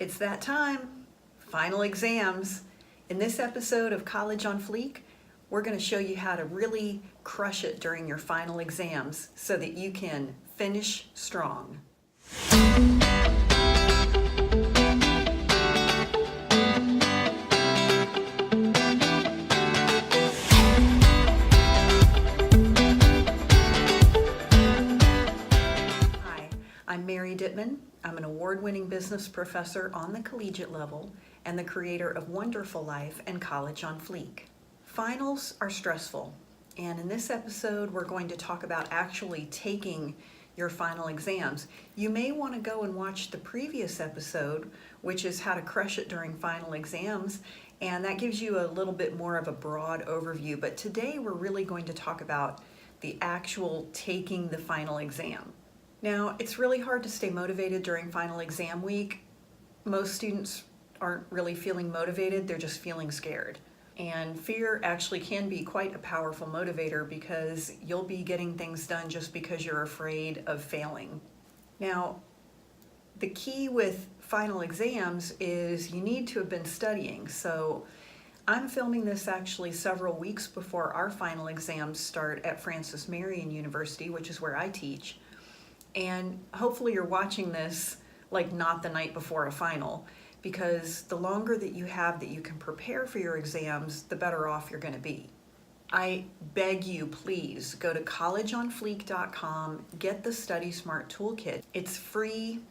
It's that time, final exams. In this episode of College on Fleek, we're going to show you how to really crush it during your final exams so that you can finish strong. I'm Mary Dittman. I'm an award-winning business professor on the collegiate level and the creator of One-Derful Life and College on Fleek. Finals are stressful, and in this episode we're going to talk about actually taking your final exams. You may want to go and watch the previous episode, which is how to crush it during final exams, and that gives you a little bit more of a broad overview. But today we're really going to talk about the actual taking the final exam. Now, it's really hard to stay motivated during final exam week. Most students aren't really feeling motivated, they're just feeling scared. And fear actually can be quite a powerful motivator because you'll be getting things done just because you're afraid of failing. Now, the key with final exams is you need to have been studying. So I'm filming this actually several weeks before our final exams start at Francis Marion University, which is where I teach. And hopefully you're watching this like not the night before a final, because the longer that you have that you can prepare for your exams, the better off you're going to be. I beg you, please go to collegeonfleek.com, get the Study Smart Toolkit. It's free.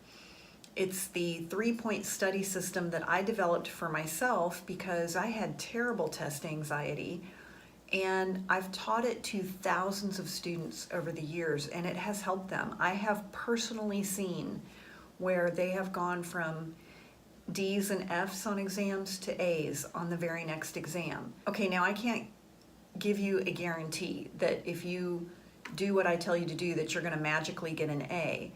It's the 3-point study system that I developed for myself because I had terrible test anxiety. And I've taught it to thousands of students over the years, and it has helped them. I have personally seen where they have gone from D's and F's on exams to A's on the very next exam. Okay, now I can't give you a guarantee that if you do what I tell you to do that you're going to magically get an A.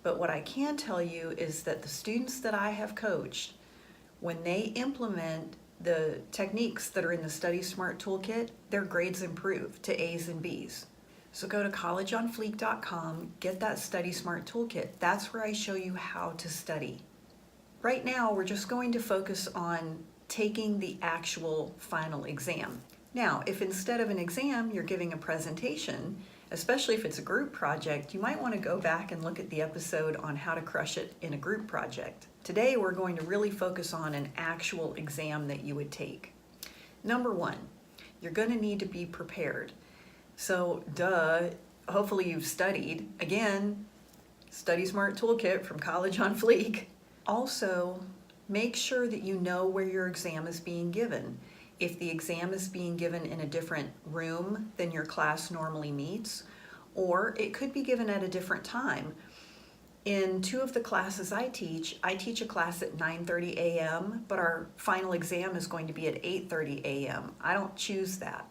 But what I can tell you is that the students that I have coached, when they implement the techniques that are in the Study Smart Toolkit, their grades improve to A's and B's. So go to collegeonfleek.com, get that Study Smart Toolkit. That's where I show you how to study. Right now, we're just going to focus on taking the actual final exam. Now, if instead of an exam, you're giving a presentation, especially if it's a group project, you might want to go back and look at the episode on how to crush it in a group project. Today, we're going to really focus on an actual exam that you would take. Number one, you're going to need to be prepared. So, hopefully you've studied. Again, Study Smart Toolkit from College on Fleek. Also, make sure that you know where your exam is being given. If the exam is being given in a different room than your class normally meets, or it could be given at a different time. In two of the classes I teach a class at 9:30 a.m., but our final exam is going to be at 8:30 a.m. I don't choose that.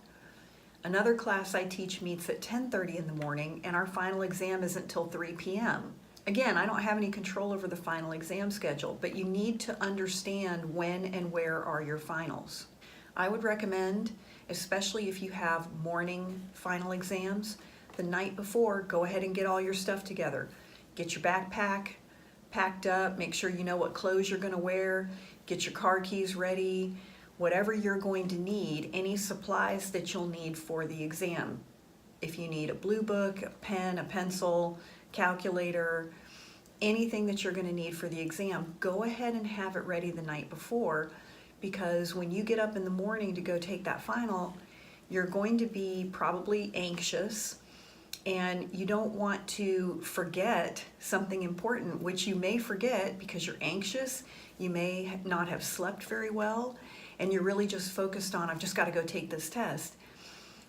Another class I teach meets at 10:30 in the morning, and our final exam isn't till 3 p.m. Again, I don't have any control over the final exam schedule, but you need to understand when and where are your finals. I would recommend, especially if you have morning final exams, the night before, go ahead and get all your stuff together. Get your backpack packed up, make sure you know what clothes you're going to wear, get your car keys ready, whatever you're going to need, any supplies that you'll need for the exam. If you need a blue book, a pen, a pencil, calculator, anything that you're going to need for the exam, go ahead and have it ready the night before, because when you get up in the morning to go take that final, you're going to be probably anxious, and you don't want to forget something important, which you may forget because you're anxious, you may not have slept very well, and you're really just focused on, I've just got to go take this test.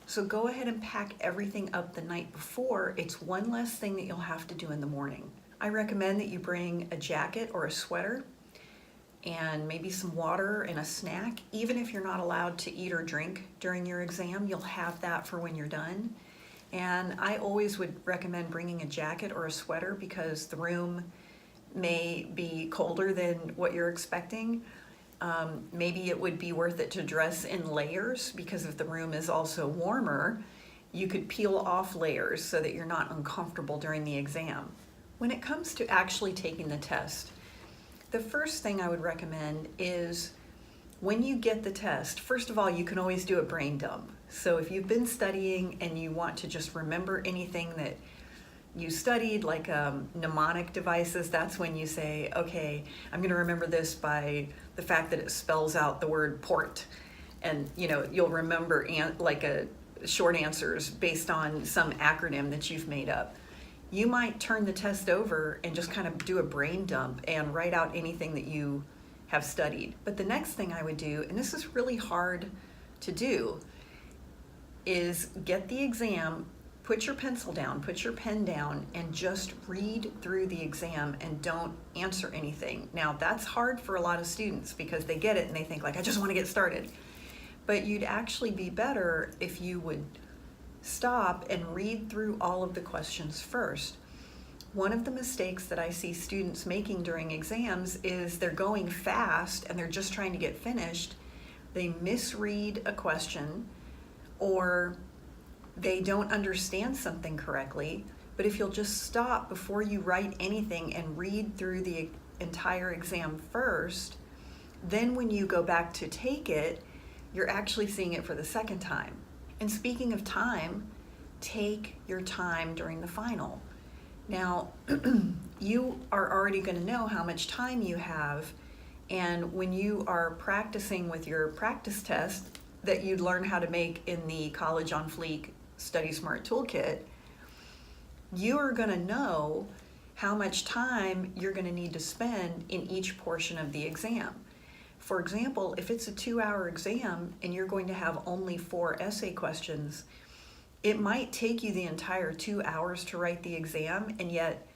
So go ahead and pack everything up the night before. It's one less thing that you'll have to do in the morning. I recommend that you bring a jacket or a sweater and maybe some water and a snack. Even if you're not allowed to eat or drink during your exam, you'll have that for when you're done. And I always would recommend bringing a jacket or a sweater because the room may be colder than what you're expecting. Maybe it would be worth it to dress in layers, because if the room is also warmer, you could peel off layers so that you're not uncomfortable during the exam. When it comes to actually taking the test, The first thing I would recommend is when you get the test, first of all, you can always do a brain dump. So if you've been studying and you want to just remember anything that you studied, like mnemonic devices, that's when you say, okay, I'm going to remember this by the fact that it spells out the word port. And you'll remember short answers based on some acronym that you've made up. You might turn the test over and just kind of do a brain dump and write out anything that you have studied. But the next thing I would do, and this is really hard to do, is get the exam, put your pencil down, put your pen down, and just read through the exam and don't answer anything. Now, that's hard for a lot of students because they get it and they think I just want to get started. But you'd actually be better if you would stop and read through all of the questions first. One of the mistakes that I see students making during exams is they're going fast and they're just trying to get finished. They misread a question, or they don't understand something correctly. But if you'll just stop before you write anything and read through the entire exam first, then when you go back to take it, you're actually seeing it for the second time. And speaking of time, take your time during the final. Now, you are already going to know how much time you have, and when you are practicing with your practice test that you'd learn how to make in the College on Fleek Study Smart Toolkit, you are going to know how much time you're going to need to spend in each portion of the exam. For example, if it's a 2-hour exam and you're going to have only 4 essay questions, it might take you the entire 2 hours to write the exam, and yet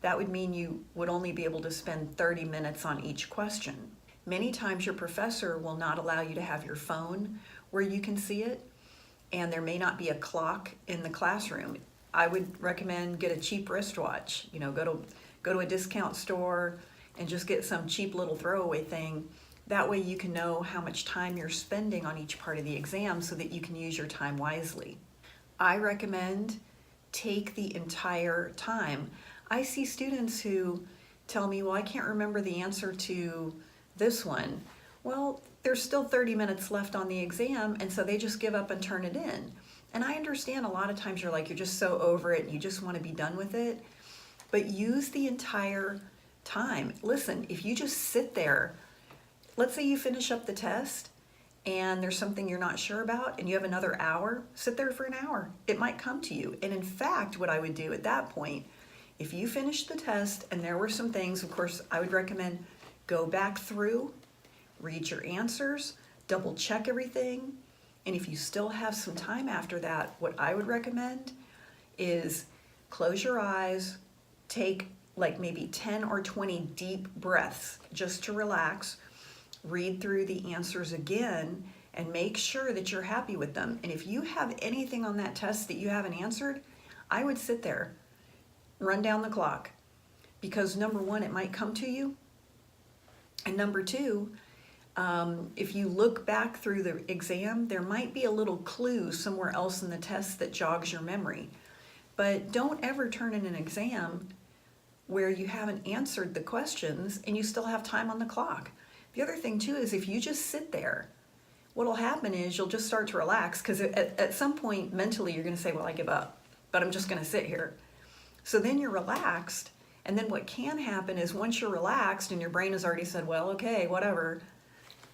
that would mean you would only be able to spend 30 minutes on each question. Many times your professor will not allow you to have your phone where you can see it, and there may not be a clock in the classroom. I would recommend get a cheap wristwatch. Go to a discount store and just get some cheap little throwaway thing. That way you can know how much time you're spending on each part of the exam so that you can use your time wisely. I recommend take the entire time. I see students who tell me, well, I can't remember the answer to this one. Well, there's still 30 minutes left on the exam, and so they just give up and turn it in. And I understand a lot of times you're just so over it and you just want to be done with it, but use the entire time. Listen, if you just sit there, let's say you finish up the test and there's something you're not sure about and you have another hour, sit there for an hour. It might come to you. And in fact, what I would do at that point, if you finish the test and there were some things, of course, I would recommend go back through, read your answers, double check everything. And if you still have some time after that, what I would recommend is close your eyes, take maybe 10 or 20 deep breaths just to relax, read through the answers again, and make sure that you're happy with them. And if you have anything on that test that you haven't answered, I would sit there, run down the clock, because number one, it might come to you. And number two, if you look back through the exam, there might be a little clue somewhere else in the test that jogs your memory. But don't ever turn in an exam where you haven't answered the questions and you still have time on the clock. The other thing too is if you just sit there, what'll happen is you'll just start to relax, because at some point mentally you're going to say, well, I give up, but I'm just going to sit here. So then you're relaxed, and then what can happen is once you're relaxed and your brain has already said, well, okay, whatever,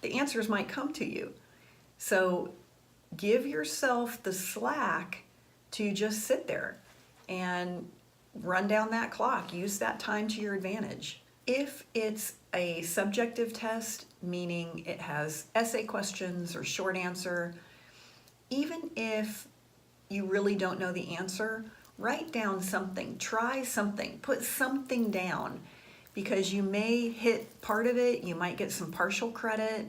the answers might come to you. So give yourself the slack to just sit there and run down that clock. Use that time to your advantage. If it's a subjective test, meaning it has essay questions or short answer, even if you really don't know the answer, write down something, try something, put something down, because you may hit part of it, you might get some partial credit.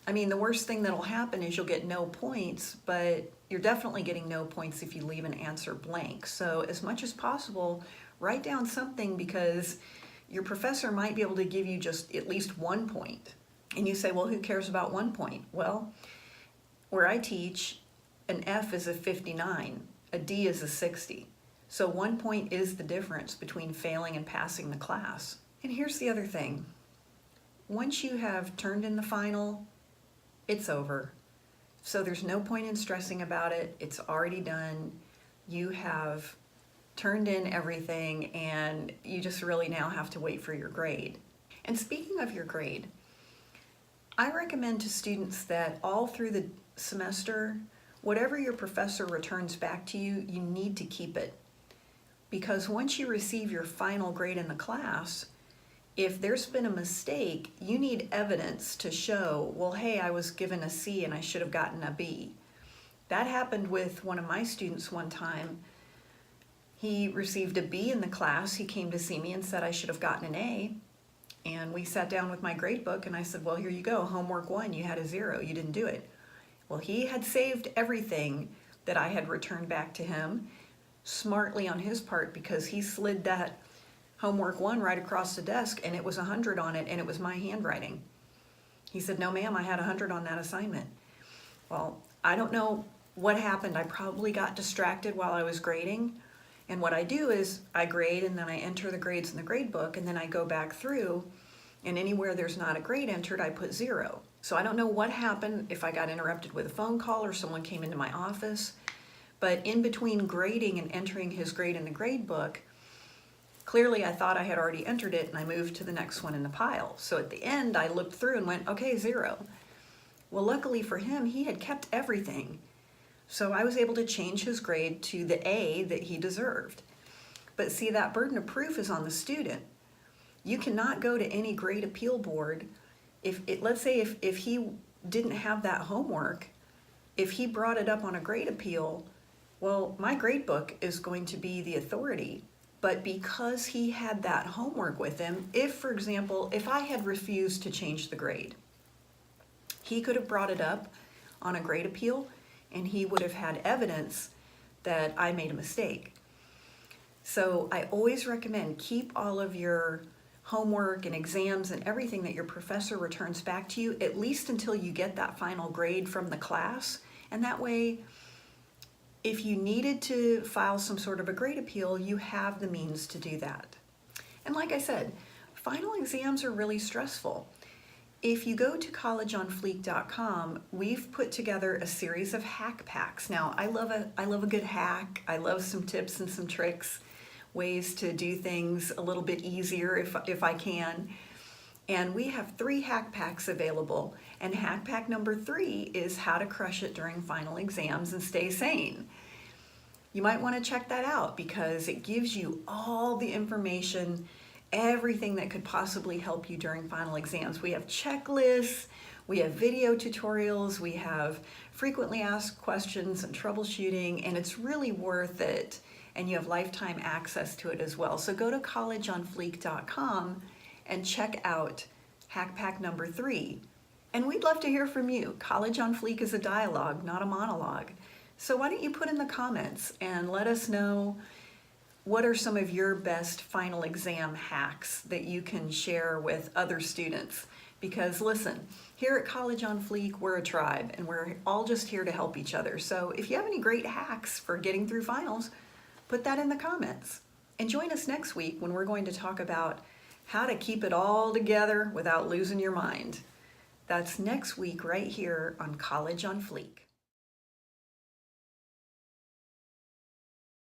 I mean, the worst thing that'll happen is you'll get no points, but you're definitely getting no points if you leave an answer blank. So as much as possible, write down something, because your professor might be able to give you just at least 1 point. And you say, well, who cares about 1 point? Well, where I teach, an F is a 59, a D is a 60. So 1 point is the difference between failing and passing the class. And here's the other thing. once you have turned in the final, it's over. So there's no point in stressing about it. It's already done. You have turned in everything, and you just really now have to wait for your grade. And speaking of your grade, I recommend to students that all through the semester, whatever your professor returns back to you, you need to keep it. Because once you receive your final grade in the class, if there's been a mistake, you need evidence to show, well, hey, I was given a C and I should have gotten a B. That happened with one of my students one time. He received a B in the class. He came to see me and said I should have gotten an A. And we sat down with my grade book and I said, well, here you go, homework 1, you had a 0, you didn't do it. Well, he had saved everything that I had returned back to him, smartly on his part, because he slid that homework 1 right across the desk and it was 100 on it and it was my handwriting. He said, no ma'am, I had 100 on that assignment. Well, I don't know what happened. I probably got distracted while I was grading. And what I do is I grade and then I enter the grades in the grade book and then I go back through, and anywhere there's not a grade entered, I put 0. So I don't know what happened, if I got interrupted with a phone call or someone came into my office, but in between grading and entering his grade in the grade book, clearly I thought I had already entered it and I moved to the next one in the pile. So at the end I looked through and went, okay, 0. Well, luckily for him, he had kept everything. So I was able to change his grade to the A that he deserved. But see, that burden of proof is on the student. You cannot go to any grade appeal board. Let's say if he didn't have that homework, if he brought it up on a grade appeal, well, my grade book is going to be the authority. But because he had that homework with him, if, for example, if I had refused to change the grade, he could have brought it up on a grade appeal and he would have had evidence that I made a mistake. So I always recommend keep all of your homework and exams and everything that your professor returns back to you, at least until you get that final grade from the class. And that way, if you needed to file some sort of a grade appeal, you have the means to do that. And like I said, final exams are really stressful. If you go to collegeonfleek.com, we've put together a series of hack packs. Now, I love a good hack. I love some tips and some tricks, ways to do things a little bit easier if I can. And we have 3 hack packs available. And hack pack number 3 is how to crush it during final exams and stay sane. You might want to check that out because it gives you all the information, everything that could possibly help you during final exams. We have checklists, we have video tutorials, we have frequently asked questions and troubleshooting, and it's really worth it. And you have lifetime access to it as well. So go to collegeonfleek.com and check out hack pack number 3. And we'd love to hear from you. College on Fleek is a dialogue, not a monologue. So why don't you put in the comments and let us know what are some of your best final exam hacks that you can share with other students? Because listen, here at College on Fleek, we're a tribe and we're all just here to help each other. So if you have any great hacks for getting through finals, put that in the comments. And join us next week when we're going to talk about how to keep it all together without losing your mind. That's next week right here on College on Fleek.